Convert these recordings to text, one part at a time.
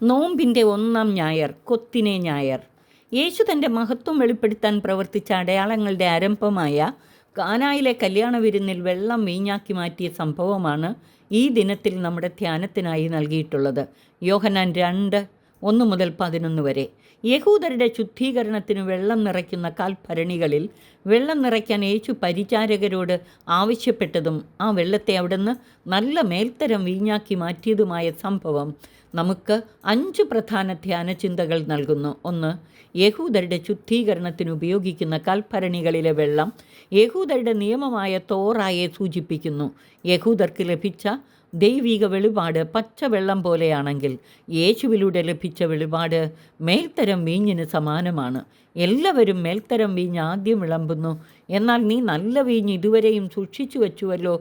നോമ്പിൻ്റെ ഒന്നാം ഞായർ, കൊത്തിനെ ഞായർ. യേശു തൻ്റെ മഹത്വം വെളിപ്പെടുത്താൻ പ്രവർത്തിച്ച അടയാളങ്ങളുടെ ആരംഭമായ കാനായിലെ കല്യാണ വിരുന്നിൽ വെള്ളം വീഞ്ഞാക്കി മാറ്റിയ സംഭവമാണ് ഈ ദിനത്തിൽ നമ്മുടെ ധ്യാനത്തിനായി നൽകിയിട്ടുള്ളത്. യോഹന്നാൻ 2:1-11 വരെ. യഹൂദരുടെ ശുദ്ധീകരണത്തിന് വെള്ളം നിറയ്ക്കുന്ന കാൽഭരണികളിൽ വെള്ളം നിറയ്ക്കാൻ യേശു പരിചാരകരോട് ആവശ്യപ്പെട്ടതും ആ വെള്ളത്തെ അവിടുന്ന് നല്ല മേൽത്തരം വീഞ്ഞാക്കി മാറ്റിയതുമായ സംഭവം നമുക്ക് 5 പ്രധാന ധ്യാനചിന്തകൾ നൽകുന്നു. 1. യഹൂദരുടെ ശുദ്ധീകരണത്തിന് ഉപയോഗിക്കുന്ന കൽഭരണികളിലെ വെള്ളം യഹൂദരുടെ നിയമമായ തോറായെ സൂചിപ്പിക്കുന്നു. യഹൂദർക്ക് ലഭിച്ച ദൈവിക വെളിപാട് പച്ചവെള്ളം പോലെയാണെങ്കിൽ യേശുവിലൂടെ ലഭിച്ച വെളിപാട് മേൽത്തരം വീഞ്ഞിന് സമാനമാണ്. എല്ലാവരും മേൽത്തരം വീഞ്ഞ് ആദ്യം വിളമ്പുന്നു, എന്നാൽ നീ നല്ല വീഞ്ഞ് ഇതുവരെയും സൂക്ഷിച്ചു വച്ചുവല്ലോ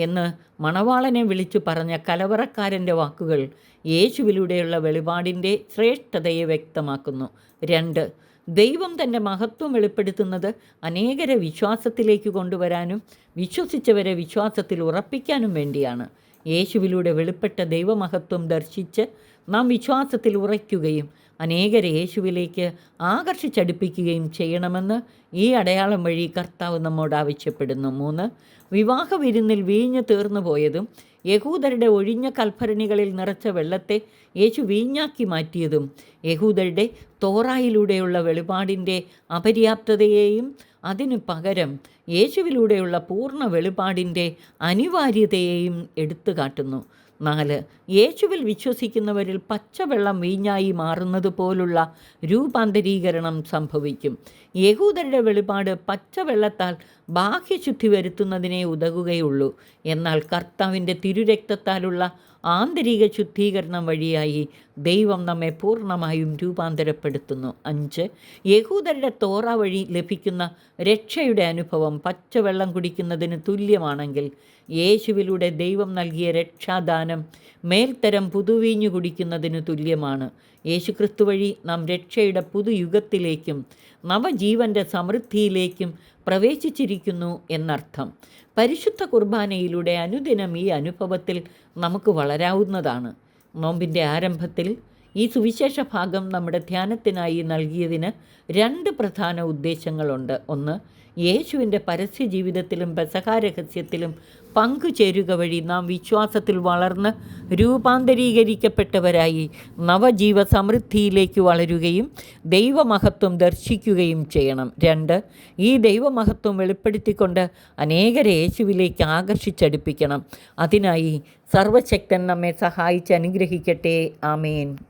എന്ന് മണവാളനെ വിളിച്ചു പറഞ്ഞ കലവറക്കാരൻ്റെ വാക്കുകൾ യേശുവിലൂടെയുള്ള വെളിപാടിൻ്റെ ശ്രേഷ്ഠതയെ വ്യക്തമാക്കുന്നു. 2. ദൈവം തൻ്റെ മഹത്വം വെളിപ്പെടുത്തുന്നത് അനേകരെ വിശ്വാസത്തിലേക്ക് കൊണ്ടുവരാനും വിശ്വസിച്ചവരെ വിശ്വാസത്തിൽ ഉറപ്പിക്കാനും വേണ്ടിയാണ്. യേശുവിലൂടെ വെളിപ്പെട്ട ദൈവമഹത്വം ദർശിച്ച് നാം വിശ്വാസത്തിൽ ഉറയ്ക്കുകയും അനേകരെ യേശുവിലേക്ക് ആകർഷിച്ചടുപ്പിക്കുകയും ചെയ്യണമെന്ന് ഈ അടയാളം വഴി കർത്താവ് നമ്മോട് ആവശ്യപ്പെടുന്നു. 3. വിവാഹ വിരുന്നിൽ വീഞ്ഞ് തീർന്നു പോയതും യഹൂദരുടെ ഒഴിഞ്ഞ കൽഭരണികളിൽ നിറച്ച വെള്ളത്തെ യേശു വീഞ്ഞാക്കി മാറ്റിയതും യഹൂദരുടെ തോറായിലൂടെയുള്ള വെളിപാടിൻ്റെ അപര്യാപ്തതയെയും അതിനു പകരം യേശുവിലൂടെയുള്ള പൂർണ്ണ വെളിപാടിൻ്റെ അനിവാര്യതയെയും എടുത്തു കാട്ടുന്നു. 4. യേശുവിൽ വിശ്വസിക്കുന്നവരിൽ പച്ചവെള്ളം വീഞ്ഞായി മാറുന്നത് പോലുള്ള രൂപാന്തരീകരണം സംഭവിക്കും. യഹൂദരുടെ വെളിപാട് പച്ചവെള്ളത്താൽ ബാഹ്യശുദ്ധി വരുത്തുന്നതിനേ ഉതകുകയുള്ളൂ. എന്നാൽ കർത്താവിൻ്റെ തിരുരക്തത്താലുള്ള ആന്തരിക ശുദ്ധീകരണം വഴിയായി ദൈവം നമ്മെ പൂർണ്ണമായും രൂപാന്തരപ്പെടുത്തുന്നു. 5. യഹൂദരുടെ തോറ വഴി ലഭിക്കുന്ന രക്ഷയുടെ അനുഭവം പച്ചവെള്ളം കുടിക്കുന്നതിന് തുല്യമാണെങ്കിൽ യേശുവിലൂടെ ദൈവം നൽകിയ രക്ഷാദാനം മേൽത്തരം പുതുവീഞ്ഞു കുടിക്കുന്നതിന് തുല്യമാണ്. യേശുക്രിസ്തു വഴി നാം രക്ഷയുടെ പുതുയുഗത്തിലേക്കും നവജീവൻ്റെ സമൃദ്ധിയിലേക്കും പ്രവേശിച്ചിരിക്കുന്നു എന്നർത്ഥം. പരിശുദ്ധ കുർബാനയിലൂടെ അനുദിനം ഈ അനുഭവത്തിൽ നമുക്ക് വളരാവുന്നതാണ്. നോമ്പിൻ്റെ ആരംഭത്തിൽ ഈ സുവിശേഷ ഭാഗം നമ്മുടെ ധ്യാനത്തിനായി നൽകിയതിന് 2 പ്രധാന ഉദ്ദേശങ്ങളുണ്ട്. 1. യേശുവിൻ്റെ പരസ്യ ജീവിതത്തിലും പെസഹ രഹസ്യത്തിലും പങ്കുചേരുക വഴി നാം വിശ്വാസത്തിൽ വളർന്ന് രൂപാന്തരീകരിക്കപ്പെട്ടവരായി നവജീവ സമൃദ്ധിയിലേക്ക് വളരുകയും ദൈവമഹത്വം ദർശിക്കുകയും ചെയ്യണം. 2. ഈ ദൈവമഹത്വം വെളിപ്പെടുത്തിക്കൊണ്ട് അനേകരെ യേശുവിലേക്ക് ആകർഷിച്ചടുപ്പിക്കണം. അതിനായി സർവശക്തൻ നമ്മെ സഹായിച്ച് അനുഗ്രഹിക്കട്ടെ. ആമേൻ.